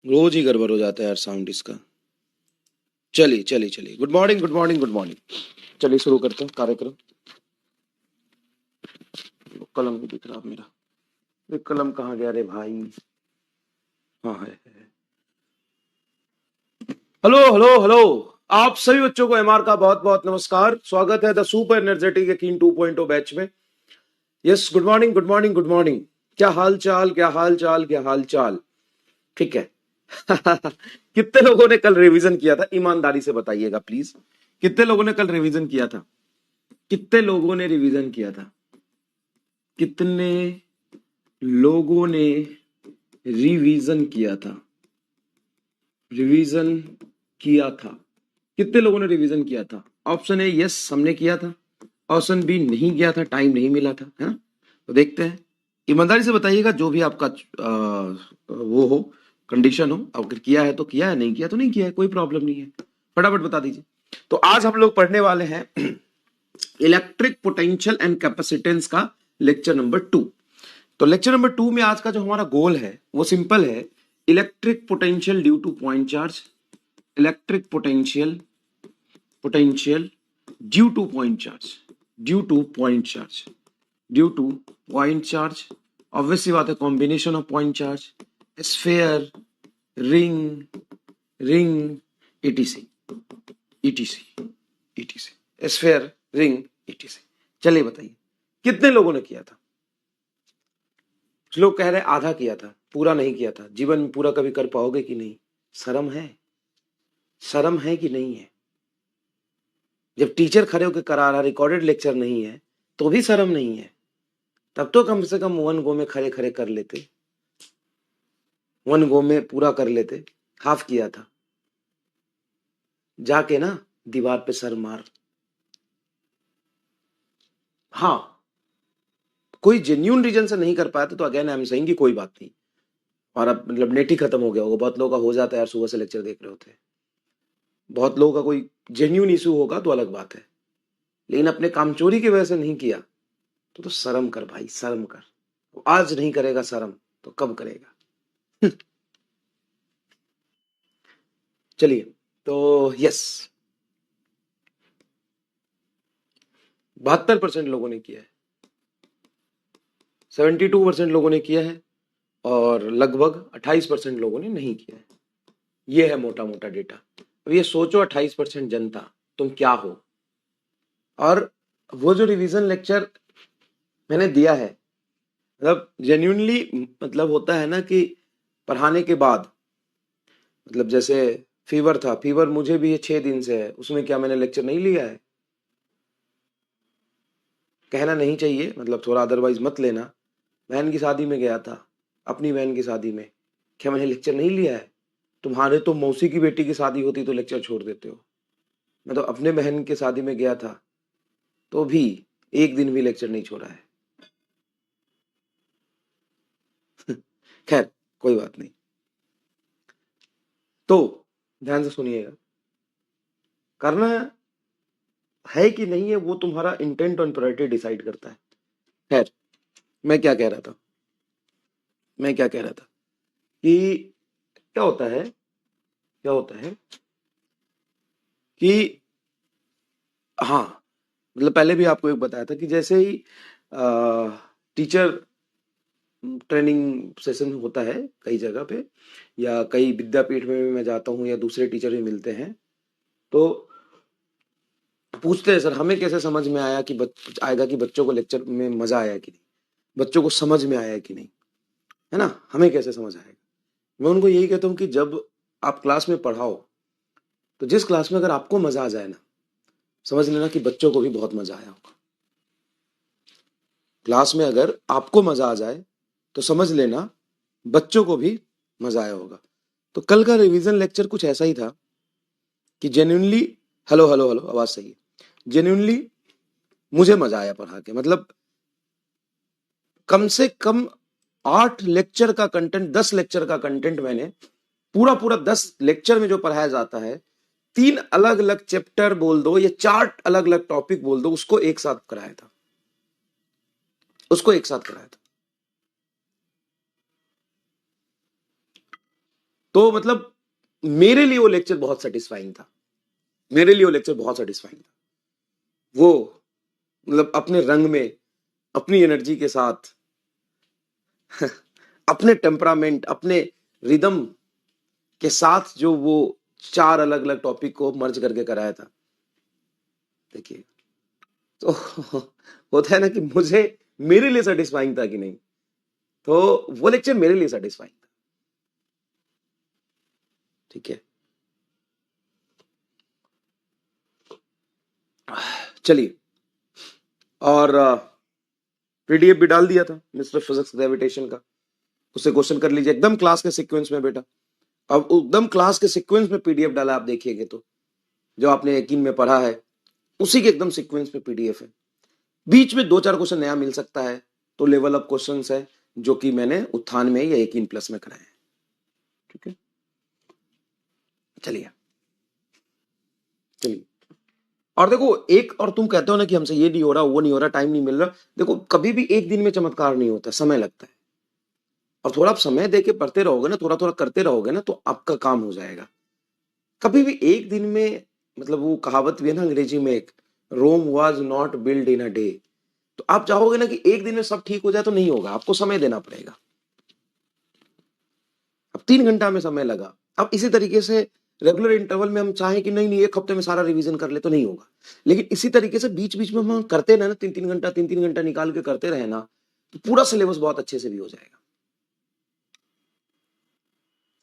रोज ही गड़बड़ हो जाता है यार साउंड इसका। चलिए चलिए चलिए, good morning good morning good morning. चलिए शुरू करते हैं कार्यक्रम। कलम भी दिख रहा मेरा, ये कलम कहाँ गया रे भाई? हाँ है। हेलो हेलो हेलो, आप सभी बच्चों को एमआर का बहुत बहुत नमस्कार। स्वागत है द सुपर एनर्जेटिक यकीन 2.0 बैच में। Yes, good morning good morning good morning. क्या हाल चाल क्या हाल चाल क्या हाल चाल? ठीक है। कितने लोगों ने कल रिवीजन किया था? ईमानदारी से बताइएगा प्लीज, कितने लोगों ने कल रिवीजन किया था? कितने लोगों ने रिवीजन किया था? कितने लोगों ने रिवीजन किया था? रिवीजन किया था? कितने लोगों ने रिवीजन किया था? ऑप्शन ए यस, हमने किया था। ऑप्शन बी नहीं किया था, टाइम नहीं मिला था, है ना? तो देखते हैं, ईमानदारी से बताइएगा जो भी आपका वो हो, कंडीशन हो। अगर किया है तो किया है, नहीं किया तो नहीं किया है, कोई प्रॉब्लम नहीं है। फटाफट बता दीजिए। तो आज हम लोग पढ़ने वाले हैं इलेक्ट्रिक पोटेंशियल एंड कैपेसिटेंस का लेक्चर नंबर 2। तो लेक्चर नंबर 2 में आज का जो हमारा गोल है वो सिंपल है, electric potential due two point charge. Electric potential potential due two point charge, due two point charge, due two point charge. Obviously बात है, combination of point charge, sphere, ring, ring, etc etc etc, sphere, ring, etc. चलिए बताइए कितने लोगों ने किया था? कुछ लोग कह रहे हैं आधा किया था, पूरा नहीं किया था। जीवन में पूरा कभी कर पाओगे कि नहीं? शर्म है? शर्म है कि नहीं है? जब टीचर खड़े होकर करा रहा, रिकॉर्डेड लेक्चर नहीं है तो भी शर्म नहीं है? तब तो कम से कम वन गो में खड़े खड़े कर लेते, वन गो में पूरा कर लेते। हाफ किया था, जाके ना दीवार पे सर मार। हाँ, कोई जेन्यून रीजन से नहीं कर पाया तो अगेन आई एम सेइंग कि कोई बात नहीं। और अब मतलब नेट ही खत्म हो गया होगा, बहुत लोगों का हो जाता है यार, सुबह से लेक्चर देख रहे होते हैं। बहुत लोगों का कोई जेन्यून इशू होगा तो अलग बात है, लेकिन अपने कामचोरी की वजह से नहीं किया तो शर्म कर भाई, शर्म कर। आज नहीं करेगा शर्म तो कब करेगा? चलिए, तो यस, 72% लोगों ने किया है, 72% लोगों ने किया है और लगभग 28% लोगों ने नहीं किया है। ये है मोटा मोटा डेटा। अब ये सोचो, 28% जनता, तुम क्या हो? और वो जो रिवीजन लेक्चर मैंने दिया है, मतलब जेन्युइनली, मतलब होता है ना कि पढ़ाने के बाद, मतलब जैसे फीवर था, फीवर मुझे भी ये 6 दिन से है, उसमें क्या मैंने लेक्चर नहीं लिया है? कहना नहीं चाहिए, मतलब थोड़ा अदरवाइज मत लेना। बहन की शादी में गया था, अपनी बहन की शादी में, क्या मैंने लेक्चर नहीं लिया है? तुम्हारे तो मौसी की बेटी की शादी होती तो लेक्चर छोड़ देते हो। मैं तो अपने बहन के शादी में गया था तो भी एक दिन भी लेक्चर नहीं छोड़ा है। खैर, कोई बात नहीं। तो ध्यान से सुनिएगा, करना है कि नहीं है वो तुम्हारा इंटेंट और प्रायोरिटी डिसाइड करता है। खैर, मैं क्या कह रहा था, मैं क्या कह रहा था कि क्या होता है, क्या होता है कि हाँ, मतलब पहले भी आपको एक बताया था कि जैसे ही टीचर ट्रेनिंग सेशन होता है कई जगह पे, या कई विद्यापीठ में भी मैं जाता हूँ, या दूसरे टीचर भी मिलते हैं, तो पूछते हैं सर हमें कैसे समझ में आया कि आएगा कि बच्चों को लेक्चर में मजा आया कि नहीं, बच्चों को समझ में आया कि नहीं, है ना? हमें कैसे समझ आएगा? मैं उनको यही कहता हूँ कि जब आप क्लास में पढ़ाओ तो जिस क्लास में अगर आपको मजा आ जाए ना, समझ लेना कि बच्चों को भी बहुत मजा आया होगा। क्लास में अगर आपको मजा आ जाए तो समझ लेना बच्चों को भी मजा आया होगा। तो कल का रिवीजन लेक्चर कुछ ऐसा ही था कि जेन्युइनली, हेलो हेलो हेलो, आवाज सही है, जेन्युइनली मुझे मजा आया पढ़ा के। मतलब कम से कम 8 लेक्चर का कंटेंट, 10 लेक्चर का कंटेंट मैंने पूरा पूरा 10 लेक्चर में जो पढ़ाया जाता है, 3 अलग अलग चैप्टर बोल दो या 4 अलग अलग टॉपिक बोल दो, उसको एक साथ कराया था, उसको एक साथ कराया था। तो मतलब मेरे लिए वो लेक्चर बहुत सेटिस्फाइंग था, मेरे लिए वो लेक्चर बहुत सेटिस्फाइंग था। वो मतलब अपने रंग में, अपनी एनर्जी के साथ अपने टेम्परामेंट, अपने रिदम के साथ जो वो 4 अलग अलग टॉपिक को मर्ज करके कराया था। देखिए, तो होता है ना कि मुझे, मेरे लिए सेटिस्फाइंग था कि नहीं, तो वो लेक्चर मेरे लिए सेटिस्फाइंग था। ठीक है, चलिए, और पीडीएफ भी डाल दिया था मिस्टर फिजिक्स ग्रेविटेशन का, उससे क्वेश्चन कर लीजिए एकदम क्लास के सीक्वेंस में बेटा। अब एकदम क्लास के सीक्वेंस में पीडीएफ डाला, आप देखिएगा तो जो आपने यकीन में पढ़ा है उसी के एकदम सीक्वेंस में पीडीएफ है। बीच में 2-4 क्वेश्चन नया मिल सकता है, तो लेवल अप क्वेश्चंस है जो कि मैंने उत्थान में या यकीन प्लस में कराए हैं। ठीक है, चलिए चलिए। और देखो, एक और तुम कहते हो ना कि हमसे ये नहीं हो रहा, वो नहीं हो रहा, टाइम नहीं मिल रहा। देखो, कभी भी एक दिन में चमत्कार नहीं होता, समय लगता है। और थोड़ा आप समय देके पढ़ते रहोगे ना, थोड़ा थोड़ा करते रहोगे ना, तो आपका काम हो जाएगा। कभी भी एक दिन में, मतलब वो कहावत भी है ना अंग्रेजी में, एक, Rome was not build in a day. तो आप चाहोगे ना कि एक दिन में सब ठीक हो जाए, तो नहीं होगा, आपको समय देना पड़ेगा। अब 3 घंटा में समय लगा, अब इसी तरीके से रेगुलर इंटरवल में हम चाहें कि नहीं नहीं 1 हफ्ते में सारा रिवीजन कर ले, तो नहीं होगा। लेकिन इसी तरीके से बीच बीच में हम करते रहे ना, 3-3 घंटा 3-3 घंटा निकाल के करते रहे ना, तो पूरा सिलेबस बहुत अच्छे से भी हो जाएगा।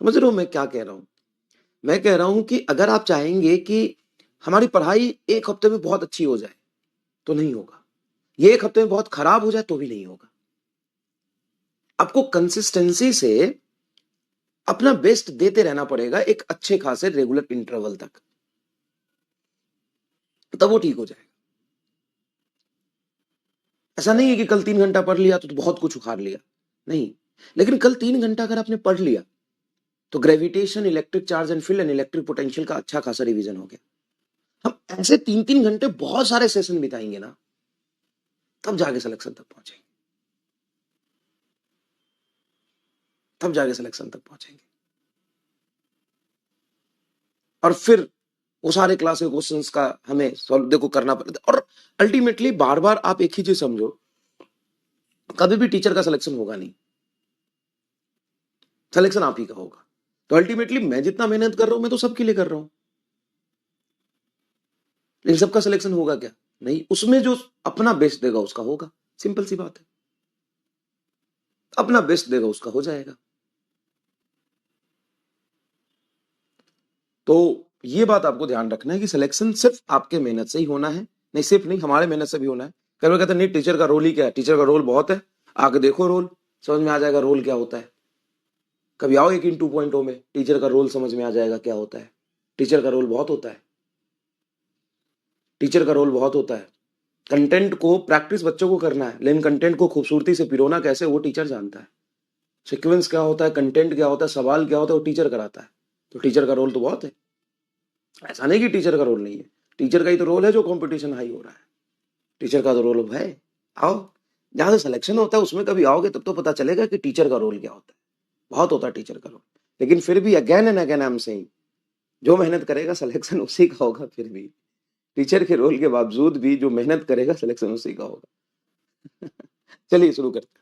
समझ रहे हो मैं क्या कह रहा हूं? मैं कह रहा हूं कि अगर आप चाहेंगे कि हमारी पढ़ाई 1 हफ्ते में बहुत अच्छी हो जाए, तो नहीं होगा। ये 1 हफ्ते में बहुत खराब हो जाए, तो भी नहीं होगा। आपको कंसिस्टेंसी से अपना बेस्ट देते रहना पड़ेगा एक अच्छे खासे रेगुलर इंटरवल तक, तब वो ठीक हो जाएगा। ऐसा नहीं है कि कल 3 घंटा पढ़ लिया तो बहुत कुछ उखाड़ लिया, नहीं। लेकिन कल 3 घंटा अगर आपने पढ़ लिया, तो gravitation, electric charge and field and electric potential का अच्छा खासा रिवीजन हो गया। हम ऐसे 3-3 घंटे बहुत सारे सेशन बिताएंगे ना, तब जाके सिलेक्शन तक पहुंचेंगे, तब जाके सिलेक्शन तक पहुंचेंगे। और फिर वो सारे क्लास के क्वेश्चंस का हमें सॉल्व देखो करना पड़ता है। और अल्टीमेटली बार बार आप एक ही चीज समझो, कभी भी टीचर का सिलेक्शन होगा नहीं, सिलेक्शन आप ही का होगा। तो अल्टीमेटली मैं जितना मेहनत कर रहा हूं, मैं तो सबके लिए कर रहा हूं, लेकिन सबका सिलेक्शन होगा क्या? नहीं, उसमें जो अपना बेस्ट देगा उसका होगा, सिंपल सी बात है। अपना बेस्ट देगा उसका हो जाएगा। तो ये बात आपको ध्यान रखना है कि सिलेक्शन सिर्फ आपके मेहनत से ही होना है, नहीं सिर्फ नहीं, हमारे मेहनत से भी होना है। कई बार कहते हैं नहीं टीचर का रोल ही क्या है, टीचर का रोल बहुत है, आके देखो रोल, समझ में आ जाएगा रोल क्या होता है। कभी आओ एक इन 2.0 में, टीचर का रोल समझ में आ जाएगा क्या होता है। टीचर का रोल बहुत होता है, टीचर का रोल बहुत होता है। कंटेंट को प्रैक्टिस बच्चों को करना है, लेकिन कंटेंट को खूबसूरती से पिरोना कैसे, वो टीचर जानता है। सीक्वेंस क्या होता है, कंटेंट क्या होता है, सवाल क्या होता है, वो टीचर कराता है। तो टीचर का रोल तो बहुत है, ऐसा नहीं कि टीचर का रोल नहीं है। टीचर का ही तो रोल है जो कंपटीशन हाई हो रहा है, टीचर का तो रोल है। आओ, जहां से सिलेक्शन होता है उसमें कभी आओगे तब तो पता चलेगा कि टीचर का रोल क्या होता है। बहुत होता है टीचर का रोल, लेकिन फिर भी again and again I am saying, जो मेहनत करेगा सिलेक्शन उसी का होगा। फिर भी टीचर के रोल के बावजूद भी जो मेहनत करेगा सिलेक्शन उसी का होगा। चलिए शुरू करते हैं।